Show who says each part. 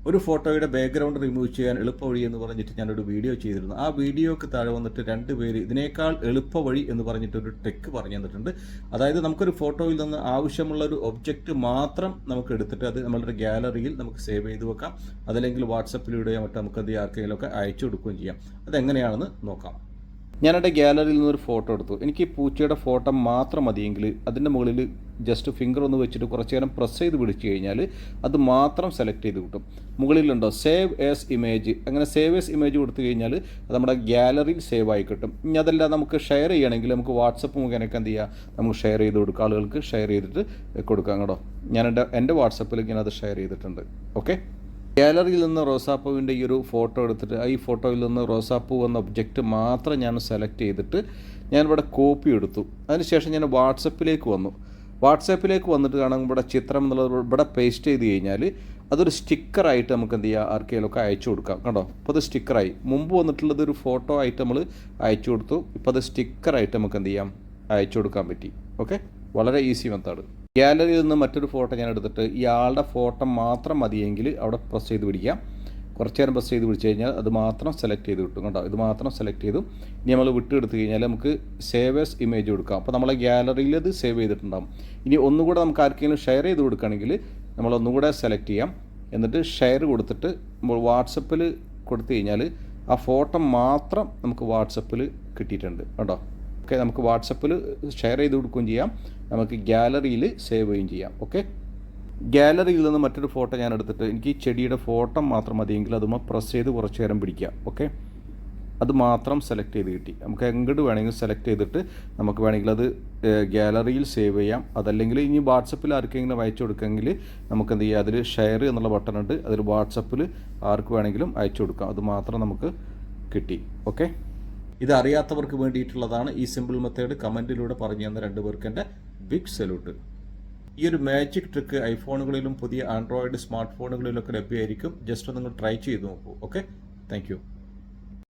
Speaker 1: ഒരു ഫോട്ടോയുടെ background remove ചെയ്യാൻ എളുപ്പവഴി എന്ന് പറഞ്ഞിട്ട് ഞാനൊരു വീഡിയോ ചെയ്തിരുന്നു. ആ വീഡിയോക്ക് താഴെ വന്നിട്ട് 2 പേര് ഇതിനേക്കാൾ എളുപ്പവഴി എന്ന് പറഞ്ഞിട്ടൊരു ടെക്ക് പറഞ്ഞു തന്നിട്ടുണ്ട്. അതായത് നമുക്കൊരു ഫോട്ടോയിൽ നിന്ന് ആവശ്യമുള്ള ഒരു ഒബ്ജക്റ്റ് മാത്രം നമുക്ക് എടുത്തിട്ട് അത് നമ്മളുടെ ഗാലറിയിൽ നമുക്ക് സേവ് ചെയ്ത് വെക്കാം. അതല്ലെങ്കിൽ വാട്സപ്പിലൂടെയോ മറ്റോ നമുക്കത് ആർക്കെങ്കിലുമൊക്കെ അയച്ചു കൊടുക്കുകയും ചെയ്യാം. അതെങ്ങനെയാണെന്ന് നോക്കാം. ഞാനെൻ്റെ ഗാലറിയിൽ നിന്നൊരു ഫോട്ടോ എടുത്തു. എനിക്ക് ഈ പൂച്ചയുടെ ഫോട്ടോ മാത്രം മതിയെങ്കിൽ അതിൻ്റെ മുകളിൽ ജസ്റ്റ് ഫിംഗർ ഒന്ന് വെച്ചിട്ട് കുറച്ച് നേരം പ്രസ് ചെയ്ത് പിടിച്ച് കഴിഞ്ഞാൽ അത് മാത്രം സെലക്ട് ചെയ്ത് കിട്ടും. മുകളിലുണ്ടോ സേവ് ആസ് ഇമേജ്, അങ്ങനെ സേവ് ആസ് ഇമേജ് കൊടുത്തു കഴിഞ്ഞാൽ അത് നമ്മുടെ ഗാലറിയിൽ സേവ് ആയി കിട്ടും. ഇനി അതല്ല നമുക്ക് ഷെയർ ചെയ്യണമെങ്കിൽ നമുക്ക് വാട്സപ്പ് മുഖേനൊക്കെ എന്ത് ചെയ്യുക, നമുക്ക് ഷെയർ ചെയ്ത് കൊടുക്കുക, ആളുകൾക്ക് ഷെയർ ചെയ്തിട്ട് കൊടുക്കാം കേട്ടോ. ഞാൻ എൻ്റെ വാട്സപ്പിൽ ഇങ്ങനെ അത് ഷെയർ ചെയ്തിട്ടുണ്ട്. ഓക്കെ, ഗാലറിയിൽ നിന്ന് റോസാപ്പൂവിൻ്റെ ഈ ഒരു ഫോട്ടോ എടുത്തിട്ട് ഈ ഫോട്ടോയിൽ നിന്ന് റോസാപ്പൂ എന്ന ഒബ്ജക്റ്റ് മാത്രം ഞാൻ സെലക്ട് ചെയ്തിട്ട് ഞാനിവിടെ കോപ്പി എടുത്തു. അതിനുശേഷം ഞാൻ വാട്സപ്പിലേക്ക് വന്നു. വാട്സാപ്പിലേക്ക് വന്നിട്ട് കാണാൻ ഇവിടെ ചിത്രം എന്നുള്ളത് ഇവിടെ പേസ്റ്റ് ചെയ്ത് കഴിഞ്ഞാൽ അതൊരു സ്റ്റിക്കറായിട്ട് നമുക്ക് എന്ത് ചെയ്യുക, ആർക്കെങ്കിലുമൊക്കെ അയച്ചു കൊടുക്കാം. കണ്ടോ, ഇപ്പോൾ അത് സ്റ്റിക്കറായി. മുമ്പ് വന്നിട്ടുള്ളത് ഒരു ഫോട്ടോ ആയിട്ട് നമ്മൾ അയച്ചു കൊടുത്തു. ഇപ്പോൾ അത് സ്റ്റിക്കറായിട്ട് നമുക്ക് എന്ത് ചെയ്യാം, അയച്ചു കൊടുക്കാൻ പറ്റി. ഓക്കെ, വളരെ ഈസി മെത്തേഡ്. ഗാലറിയിൽ നിന്ന് മറ്റൊരു ഫോട്ടോ ഞാൻ എടുത്തിട്ട് ഇയാളുടെ ഫോട്ടോ മാത്രം മതിയെങ്കിൽ അവിടെ പ്രസ് ചെയ്ത് പിടിക്കാം. കുറച്ച് നേരം പ്രസ് ചെയ്ത് പിടിച്ച് കഴിഞ്ഞാൽ അത് മാത്രം സെലക്ട് ചെയ്ത് കിട്ടും. കേട്ടോ, ഇത് മാത്രം സെലക്ട് ചെയ്തു. ഇനി നമ്മൾ വിട്ടെടുത്ത് കഴിഞ്ഞാൽ നമുക്ക് സേവ് ആസ് ഇമേജ് കൊടുക്കാം. അപ്പോൾ നമ്മളെ ഗാലറിയിൽ അത് സേവ് ചെയ്തിട്ടുണ്ടാകും. ഇനി ഒന്നുകൂടെ നമുക്ക് ആർക്കെങ്കിലും ഷെയർ ചെയ്ത് കൊടുക്കുകയാണെങ്കിൽ നമ്മളൊന്നുകൂടെ സെലക്ട് ചെയ്യാം. എന്നിട്ട് ഷെയർ കൊടുത്തിട്ട് നമ്മൾ വാട്സപ്പിൽ കൊടുത്തു കഴിഞ്ഞാൽ ആ ഫോട്ടോ മാത്രം നമുക്ക് വാട്സപ്പിൽ കിട്ടിയിട്ടുണ്ട്. കേട്ടോ, ഓക്കെ, നമുക്ക് വാട്സപ്പിൽ ഷെയർ ചെയ്ത് കൊടുക്കുകയും ചെയ്യാം, നമുക്ക് ഗാലറിയിൽ സേവ് ചെയ്യുകയും ചെയ്യാം. ഓക്കെ, ഗാലറിയിൽ നിന്ന് മറ്റൊരു ഫോട്ടോ ഞാൻ എടുത്തിട്ട് എനിക്ക് ഈ ചെടിയുടെ ഫോട്ടോ മാത്രം മതിയെങ്കിൽ അതുമ്പോൾ പ്രസ് ചെയ്ത് കുറച്ച് നേരം പിടിക്കുക. ഓക്കെ, അത് മാത്രം സെലക്ട് ചെയ്ത് കിട്ടി. നമുക്ക് എങ്ങോട്ട് വേണമെങ്കിൽ സെലക്ട് ചെയ്തിട്ട് നമുക്ക് വേണമെങ്കിൽ അത് ഗാലറിയിൽ സേവ് ചെയ്യാം. അതല്ലെങ്കിൽ ഇനി വാട്സപ്പിൽ ആർക്കെങ്കിലും അയച്ചു കൊടുക്കുമെങ്കിൽ നമുക്ക് എന്ത് ചെയ്യാം, അതിൽ ഷെയർ എന്നുള്ള ബട്ടൺ ഉണ്ട്, അതിൽ വാട്സപ്പിൽ ആർക്ക് വേണമെങ്കിലും അയച്ചു കൊടുക്കാം. അത് മാത്രം നമുക്ക് കിട്ടി. ഓക്കെ, ഇത് അറിയാത്തവർക്ക് വേണ്ടിയിട്ടുള്ളതാണ് ഈ സിമ്പിൾ മെത്തേഡ്. കമൻറ്റിലൂടെ പറഞ്ഞു തന്ന 2 പേർക്ക് എൻ്റെ ബിഗ് സല്യൂട്ട്. ഈ ഒരു മാജിക് ട്രിക്ക് ഐഫോണുകളിലും പുതിയ ആൻഡ്രോയിഡ് സ്മാർട്ട് ഫോണുകളിലൊക്കെ ലഭ്യമായിരിക്കും. ജസ്റ്റ് നിങ്ങൾ ട്രൈ ചെയ്ത് നോക്കൂ. Okay, thank you.